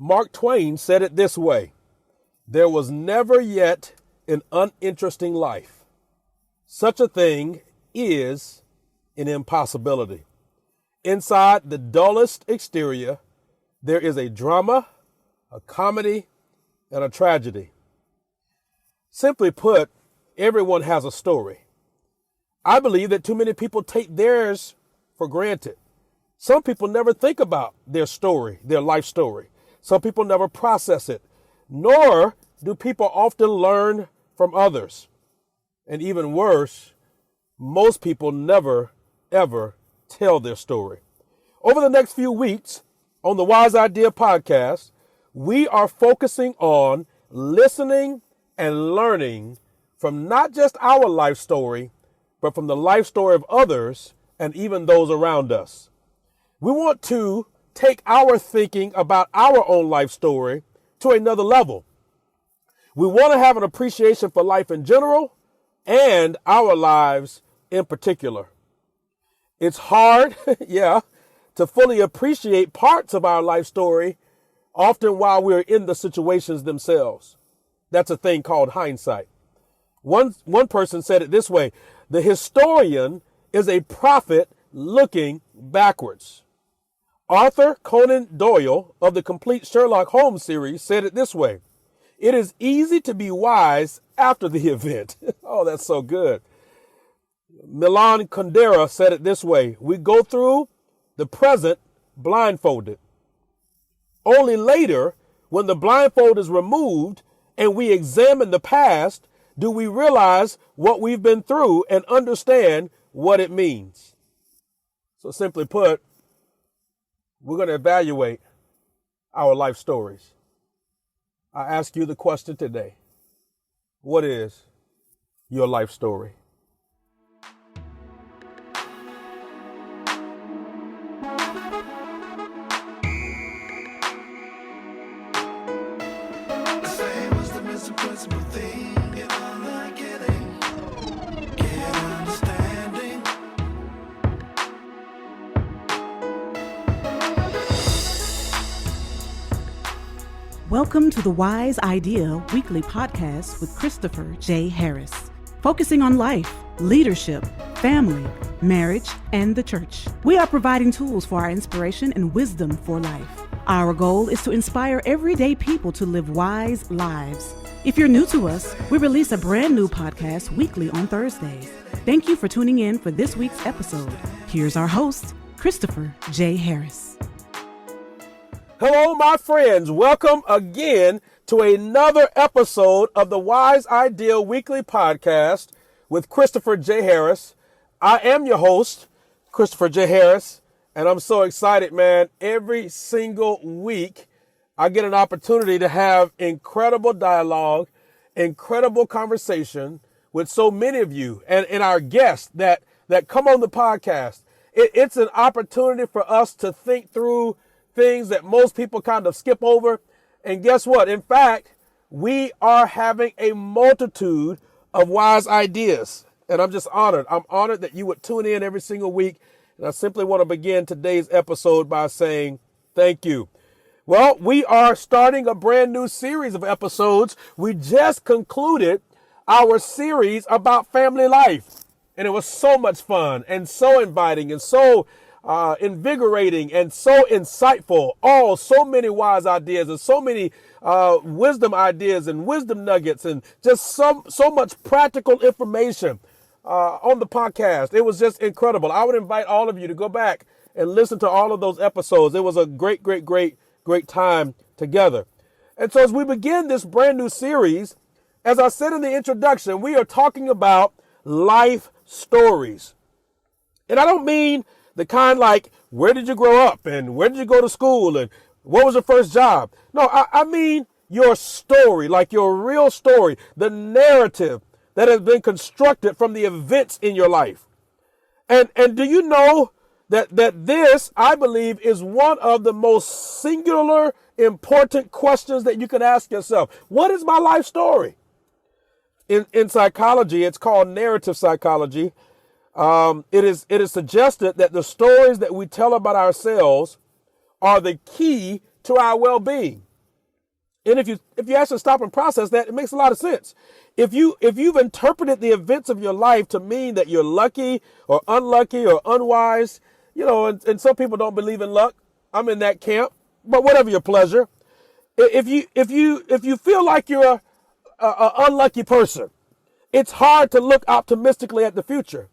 Mark Twain said it this way: there was never yet an uninteresting life. Such a thing is an impossibility. Inside the dullest exterior, there is a drama, a comedy, and a tragedy. Simply put, everyone has a story. I believe that too many people take theirs for granted. Some people never think about their story, their life story. Some people never process it, nor do people often learn from others. And even worse, most people never, ever tell their story. Over the next few weeks on the Wise Idea podcast, we are focusing on listening and learning from not just our life story, but from the life story of others and even those around us. We want to take our thinking about our own life story to another level. We want to have an appreciation for life in general and our lives in particular. It's hard, to fully appreciate parts of our life story, often while we're in the situations themselves. That's a thing called hindsight. One person said it this way: the historian is a prophet looking backwards. Arthur Conan Doyle of the complete Sherlock Holmes series said it this way: it is easy to be wise after the event. Oh, that's so good. Milan Kundera said it this way: we go through the present blindfolded. Only later, when the blindfold is removed and we examine the past, do we realize what we've been through and understand what it means. So simply put, we're going to evaluate our life stories. I ask you the question today: what is your life story? Welcome to the Wise Idea weekly podcast with Christopher J. Harris, focusing on life, leadership, family, marriage, and the church. We are providing tools for our inspiration and wisdom for life. Our goal is to inspire everyday people to live wise lives. If you're new to us, we release a brand new podcast weekly on Thursdays. Thank you for tuning in for this week's episode. Here's our host, Christopher J. Harris. Hello, my friends. Welcome again to another episode of the Wise Idea Weekly Podcast with Christopher J. Harris. I am your host, Christopher J. Harris, and I'm so excited, man. Every single week, I get an opportunity to have incredible dialogue, incredible conversation with so many of you and our guests that come on the podcast. It's an opportunity for us to think through things that most people kind of skip over. And guess what? In fact, we are having a multitude of wise ideas. And I'm just honored. I'm honored that you would tune in every single week. And I simply want to begin today's episode by saying thank you. Well, we are starting a brand new series of episodes. We just concluded our series about family life. And it was so much fun and so inviting and so invigorating and so insightful. So many wise ideas and so many wisdom ideas and wisdom nuggets and just so much practical information on the podcast. It was just incredible. I would invite all of you to go back and listen to all of those episodes. It was a great time together. And so as we begin this brand new series, as I said in the introduction, we are talking about life stories. And I don't mean the kind like, where did you grow up and where did you go to school and what was your first job? No, I mean your story, like your real story, the narrative that has been constructed from the events in your life. And do you know that this, I believe, is one of the most singular, important questions that you can ask yourself? What is my life story? In psychology, it's called narrative psychology. It is suggested that the stories that we tell about ourselves are the key to our well-being. And if you actually stop and process that, it makes a lot of sense. If you've interpreted the events of your life to mean that you're lucky or unlucky or unwise, and some people don't believe in luck. I'm in that camp, but whatever your pleasure. If you feel like you're a unlucky person, it's hard to look optimistically at the future.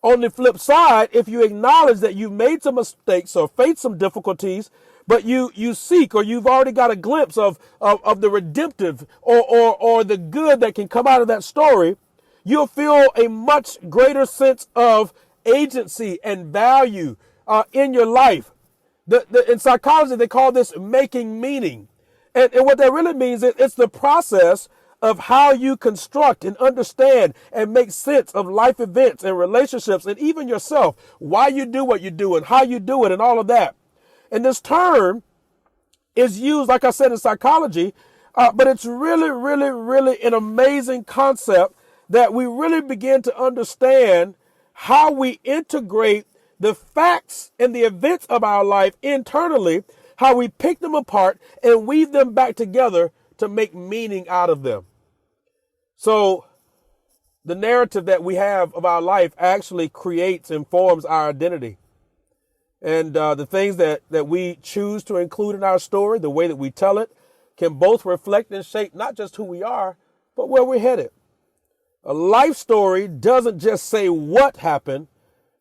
On the flip side, if you acknowledge that you've made some mistakes or faced some difficulties, but you seek, or you've already got a glimpse of the redemptive or the good that can come out of that story, you'll feel a much greater sense of agency and value in your life. In psychology, they call this making meaning. And what that really means is it's the process of how you construct and understand and make sense of life events and relationships and even yourself, why you do what you do and how you do it and all of that. And this term is used, like I said, in psychology, but it's really, really, really an amazing concept that we really begin to understand how we integrate the facts and the events of our life internally, how we pick them apart and weave them back together to make meaning out of them. So the narrative that we have of our life actually creates and forms our identity. And the things that we choose to include in our story, the way that we tell it, can both reflect and shape not just who we are, but where we're headed. A life story doesn't just say what happened.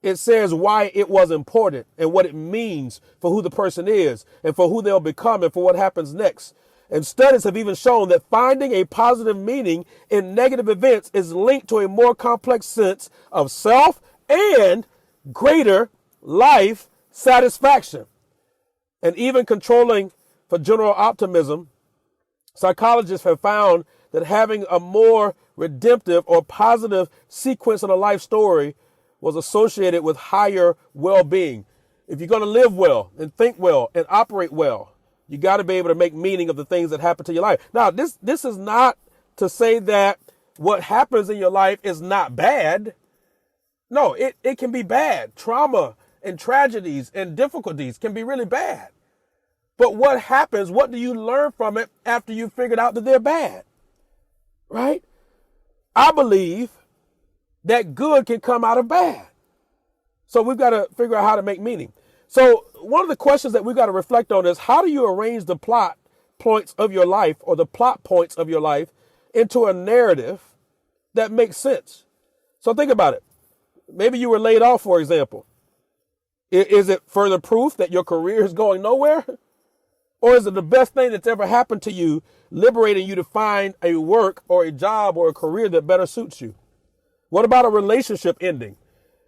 It says why it was important and what it means for who the person is and for who they'll become and for what happens next. And studies have even shown that finding a positive meaning in negative events is linked to a more complex sense of self and greater life satisfaction. And even controlling for general optimism, psychologists have found that having a more redemptive or positive sequence in a life story was associated with higher well-being. If you're going to live well and think well and operate well, you got to be able to make meaning of the things that happen to your life. Now, this is not to say that what happens in your life is not bad. No, it can be bad. Trauma and tragedies and difficulties can be really bad. But what happens? What do you learn from it after you've figured out that they're bad? Right? I believe that good can come out of bad. So we've got to figure out how to make meaning. So one of the questions that we've got to reflect on is, how do you arrange the plot points of your life or the plot points of your life into a narrative that makes sense? So think about it. Maybe you were laid off, for example. Is it further proof that your career is going nowhere? Or is it the best thing that's ever happened to you, liberating you to find a work or a job or a career that better suits you? What about a relationship ending?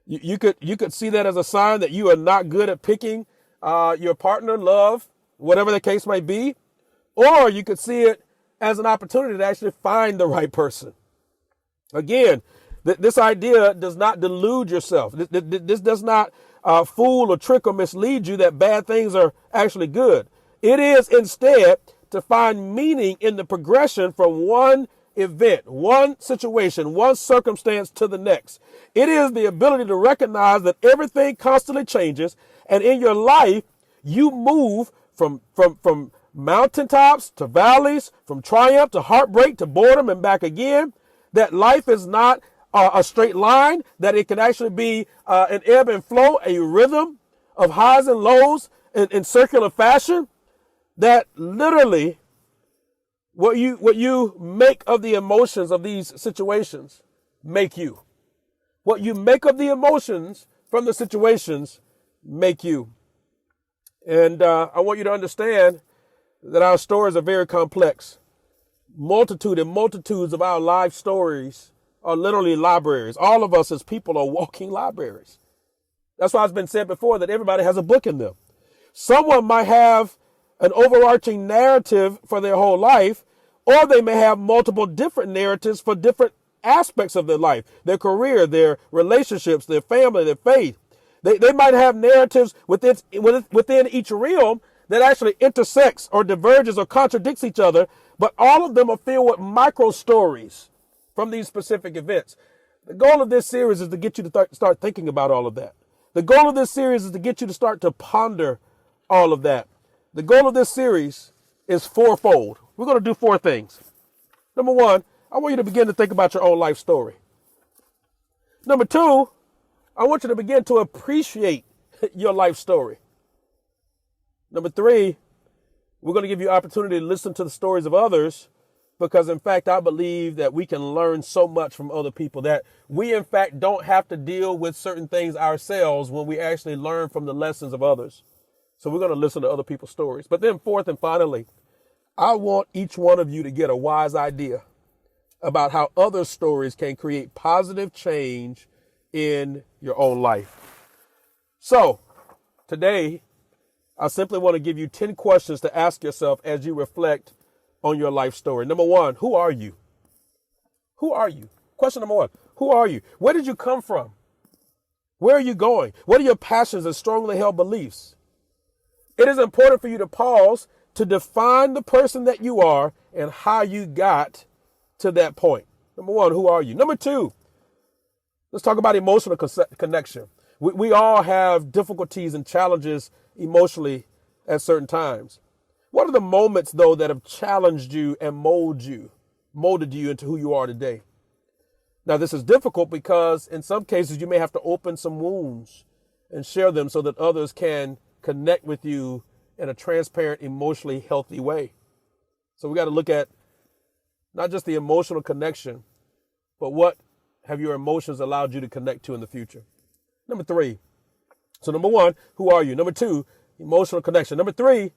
You could see that as a sign that you are not good at picking your partner, love, whatever the case might be. Or you could see it as an opportunity to actually find the right person. Again, this idea does not delude yourself. This does not fool or trick or mislead you that bad things are actually good. It is instead to find meaning in the progression from one event, one situation, one circumstance to the next. It is the ability to recognize that everything constantly changes, and in your life, you move from mountaintops to valleys, from triumph to heartbreak to boredom and back again. That life is not a straight line, that it can actually be an ebb and flow, a rhythm of highs and lows in circular fashion. That literally what you make of the emotions of these situations make you. What you make of the emotions from the situations make you. And I want you to understand that our stories are very complex. Multitude and multitudes of our life stories are literally libraries. All of us as people are walking libraries. That's why it's been said before that everybody has a book in them. Someone might have an overarching narrative for their whole life, or they may have multiple different narratives for different aspects of their life, their career, their relationships, their family, their faith. They might have narratives within each realm that actually intersects or diverges or contradicts each other, but all of them are filled with micro stories from these specific events. The goal of this series is to get you to start thinking about all of that. The goal of this series is to get you to start to ponder all of that. The goal of this series is fourfold. we're going to do 4 things. Number 1, I want you to begin to think about your own life story. Number 2, I want you to begin to appreciate your life story. Number 3, we're going to give you opportunity to listen to the stories of others, because in fact, I believe that we can learn so much from other people, that we in fact don't have to deal with certain things ourselves when we actually learn from the lessons of others. So we're going to listen to other people's stories. But then 4th and finally, I want each one of you to get a wise idea about how other stories can create positive change in your own life. So today, I simply want to give you 10 questions to ask yourself as you reflect on your life story. Number 1, who are you? Who are you? Question number 1, who are you? Where did you come from? Where are you going? What are your passions and strongly held beliefs? It is important for you to pause to define the person that you are and how you got to that point. Number 1, who are you? Number 2, let's talk about emotional connection. We all have difficulties and challenges emotionally at certain times. What are the moments, though, that have challenged you and molded you into who you are today? Now, this is difficult because in some cases you may have to open some wounds and share them so that others can connect with you in a transparent, emotionally healthy way. So we got to look at not just the emotional connection, but what have your emotions allowed you to connect to in the future? Number 3. So number 1, who are you? Number 2, emotional connection. Number 3,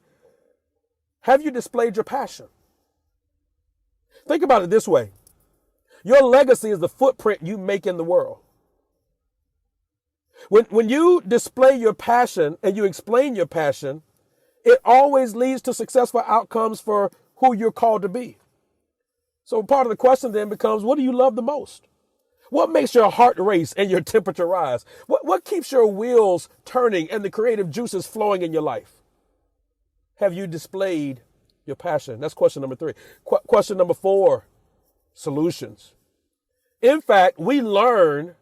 have you displayed your passion? Think about it this way. Your legacy is the footprint you make in the world. When you display your passion and you explain your passion, it always leads to successful outcomes for who you're called to be. So part of the question then becomes, what do you love the most? What makes your heart race and your temperature rise? What keeps your wheels turning and the creative juices flowing in your life? Have you displayed your passion? That's question number 3. Question number 4, solutions. In fact, we learn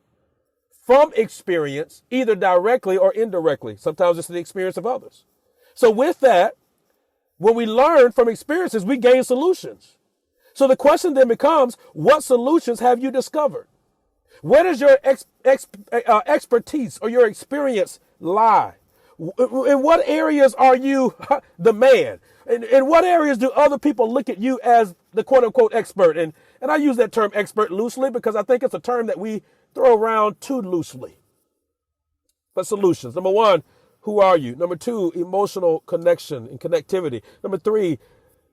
from experience, either directly or indirectly. Sometimes it's the experience of others. So with that, when we learn from experiences, we gain solutions. So the question then becomes, what solutions have you discovered? Where does your expertise or your experience lie? In what areas are you the man? In what areas do other people look at you as the quote unquote expert? And I use that term expert loosely because I think it's a term that we throw around too loosely. But solutions. Number 1, who are you? Number 2, emotional connection and connectivity. Number 3,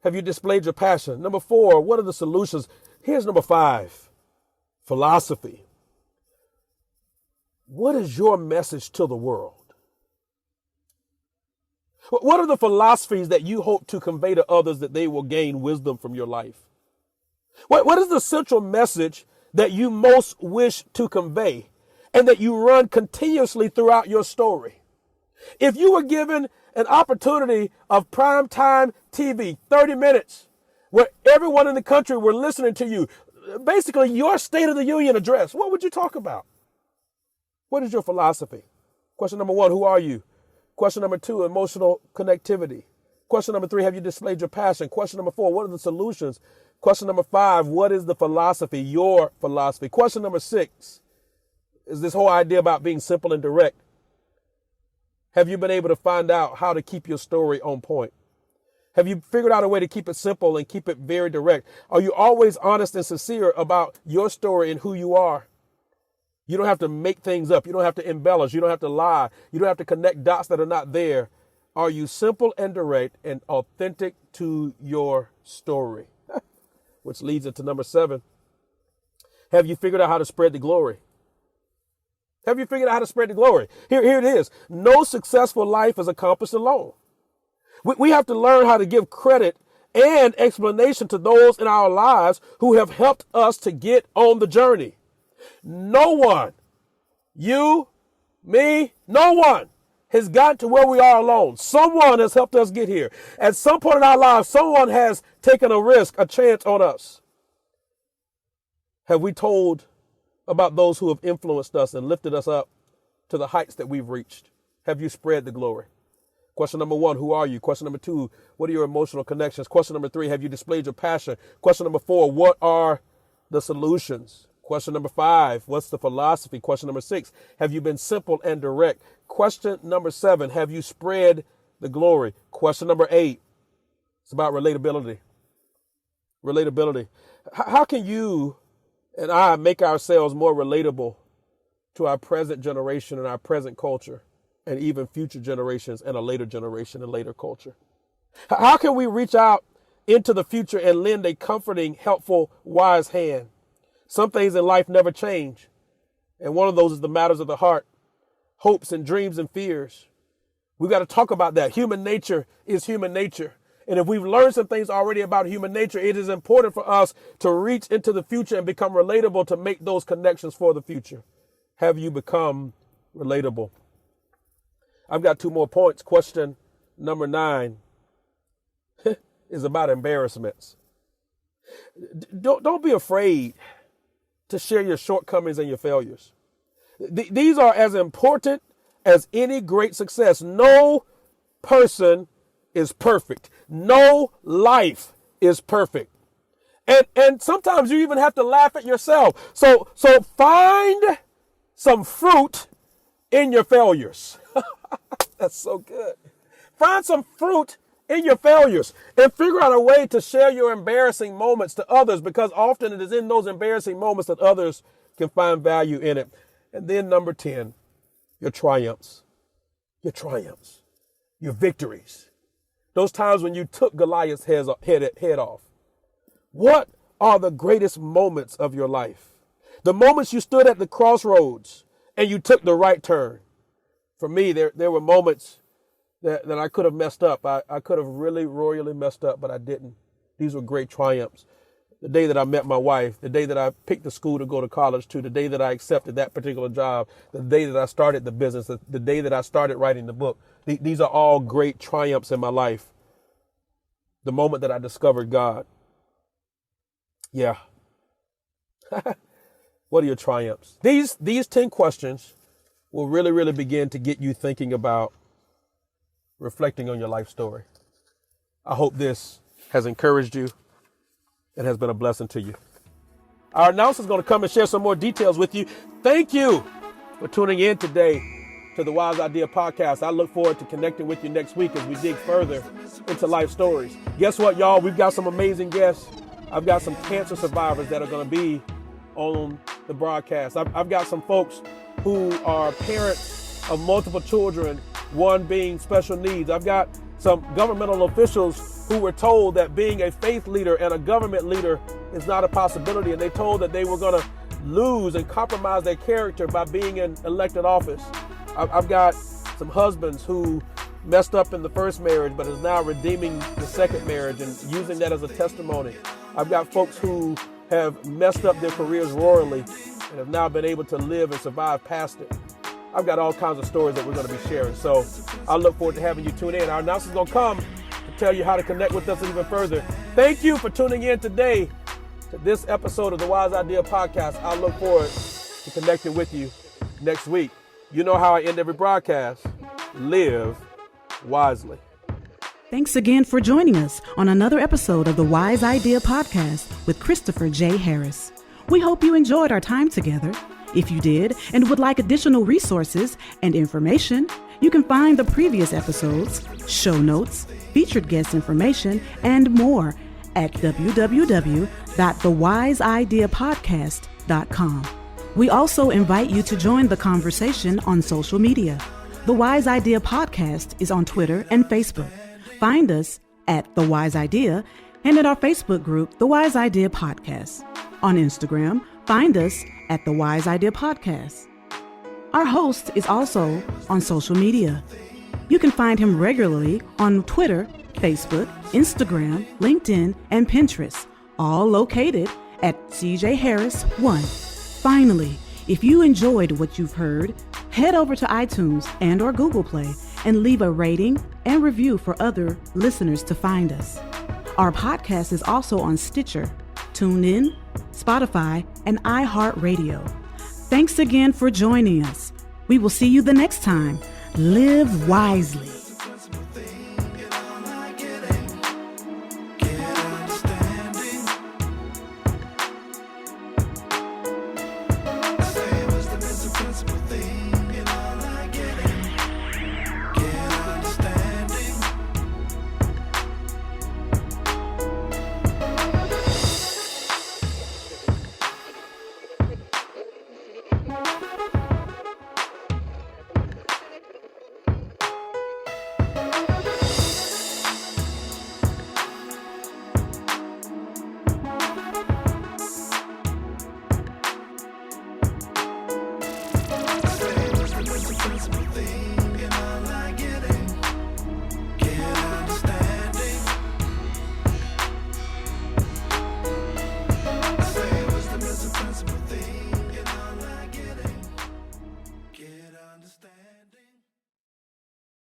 have you displayed your passion? Number 4, what are the solutions? Here's number 5, philosophy. What is your message to the world? What are the philosophies that you hope to convey to others that they will gain wisdom from your life? What is the central message that you most wish to convey and that you run continuously throughout your story? If you were given an opportunity of primetime TV, 30 minutes, where everyone in the country were listening to you, basically your State of the Union address, what would you talk about? What is your philosophy? Question number 1, who are you? Question number 2, emotional connectivity. Question number 3, have you displayed your passion? Question number 4, what are the solutions? Question number 5, what is the philosophy, your philosophy? Question number 6 is this whole idea about being simple and direct. Have you been able to find out how to keep your story on point? Have you figured out a way to keep it simple and keep it very direct? Are you always honest and sincere about your story and who you are? You don't have to make things up. You don't have to embellish. You don't have to lie. You don't have to connect dots that are not there. Are you simple and direct and authentic to your story? Which leads into number 7. Have you figured out how to spread the glory? Have you figured out how to spread the glory? Here it is. No successful life is accomplished alone. We have to learn how to give credit and explanation to those in our lives who have helped us to get on the journey. No one, you, me, no one has gotten to where we are alone. Someone has helped us get here. At some point in our lives, someone has taken a risk, a chance on us. Have we told about those who have influenced us and lifted us up to the heights that we've reached? Have you spread the glory? Question number 1, who are you? Question number 2, what are your emotional connections? Question number 3, have you displayed your passion? Question number 4, what are the solutions? Question number 5, what's the philosophy? Question number 6, have you been simple and direct? Question number 7, have you spread the glory? Question number 8, it's about relatability. Relatability. How can you and I make ourselves more relatable to our present generation and our present culture, and even future generations and a later generation and later culture? How can we reach out into the future and lend a comforting, helpful, wise hand? Some things in life never change, and one of those is the matters of the heart, hopes and dreams and fears. We've got to talk about that. Human nature is human nature. And if we've learned some things already about human nature, it is important for us to reach into the future and become relatable to make those connections for the future. Have you become relatable? I've got 2 more points. Question number 9 is about embarrassments. Don't be afraid to share your shortcomings and your failures. These are as important as any great success. No person is perfect. No life is perfect. And sometimes you even have to laugh at yourself. So find some fruit in your failures. That's so good. Find some fruit in your failures and figure out a way to share your embarrassing moments to others, because often it is in those embarrassing moments that others can find value in it. And then number 10, your triumphs, your victories. Those times when you took Goliath's head off. What are the greatest moments of your life? The moments you stood at the crossroads and you took the right turn. For me, there were moments that I could have messed up. I could have really royally messed up, but I didn't. These were great triumphs. The day that I met my wife, the day that I picked the school to go to college to, the day that I accepted that particular job, the day that I started the business, the day that I started writing the book. These are all great triumphs in my life. The moment that I discovered God. Yeah. What are your triumphs? These 10 questions will really, really begin to get you thinking about reflecting on your life story. I hope this has encouraged you and has been a blessing to you. Our announcer is going to come and share some more details with you. Thank you for tuning in today to the Wise Idea Podcast. I look forward to connecting with you next week as we dig further into life stories. Guess what, y'all? We've got some amazing guests. I've got some cancer survivors that are going to be on the broadcast. I've got some folks who are parents of multiple children, one being special needs. I've got some governmental officials who were told that being a faith leader and a government leader is not a possibility, and they told that they were going to lose and compromise their character by being in elected office. I've got some husbands who messed up in the first marriage but is now redeeming the second marriage and using that as a testimony. I've got folks who have messed up their careers royally and have now been able to live and survive past it. I've got all kinds of stories that we're going to be sharing. So I look forward to having you tune in. Our announcer is going to come to tell you how to connect with us even further. Thank you for tuning in today to this episode of the Wise Idea Podcast. I look forward to connecting with you next week. You know how I end every broadcast. Live wisely. Thanks again for joining us on another episode of the Wise Idea Podcast with Christopher J. Harris. We hope you enjoyed our time together. If you did and would like additional resources and information, you can find the previous episodes, show notes, featured guest information, and more at www.thewise-ideapodcast.com. We also invite you to join the conversation on social media. The Wise Idea Podcast is on Twitter and Facebook. Find us at The Wise Idea and at our Facebook group, The Wise Idea Podcast. On Instagram, find us at The Wise Idea Podcast. Our host is also on social media. You can find him regularly on Twitter, Facebook, Instagram, LinkedIn, and Pinterest, all located at CJ Harris 1. Finally, if you enjoyed what you've heard, head over to iTunes and or Google Play and leave a rating and review for other listeners to find us. Our podcast is also on Stitcher, TuneIn, Spotify, and iHeartRadio. Thanks again for joining us. We will see you the next time. Live wisely.